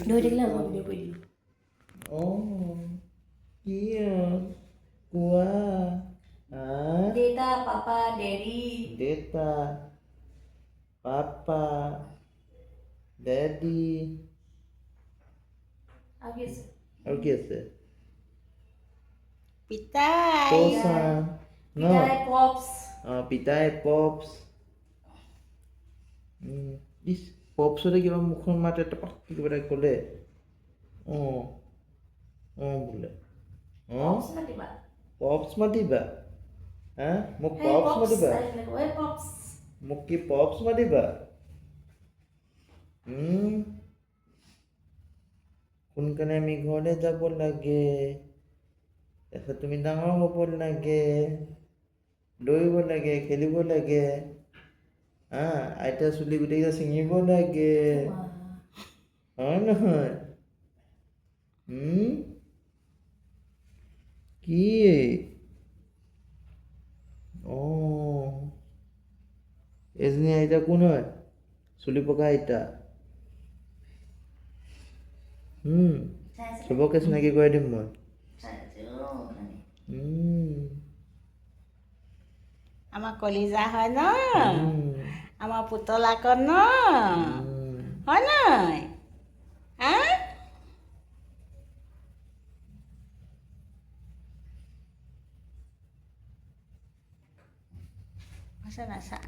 Đưa đến là mọi người bị Kia Gua Data, Papa, Daddy. Data Papa Daddy Obvious. আৰু কি আছে Pitai. Tosan ন Pidai, Pops. পিতাই পপছ ইছ পপছতে কিবা মুখখন মাতে টপাক কিবা এটা ক'লে বোলে Pops matiba. পপছ মাতিবা হা মোক Hey, পপছ Pops. মাতিবা I like, hey, Pops. মোক কি পপছ মাতিবা সোনকালে আমি ঘৰলৈ যাব লাগে তাৰপিছত তুমি ডাঙৰ হ'ব লাগে দৌৰিব লাগে খেলিব লাগে আইতা চুলি গোটেইকেইটা ছিঙিব লাগে হয় নহয় কি এজনী আইতা কোন হয় চুলি পকা আইতা চবকে চিনাকি কৰাই দিম মই Ama koliza হয় ন আমাৰ পুতলাকত ন হয় নাই Masa nasa?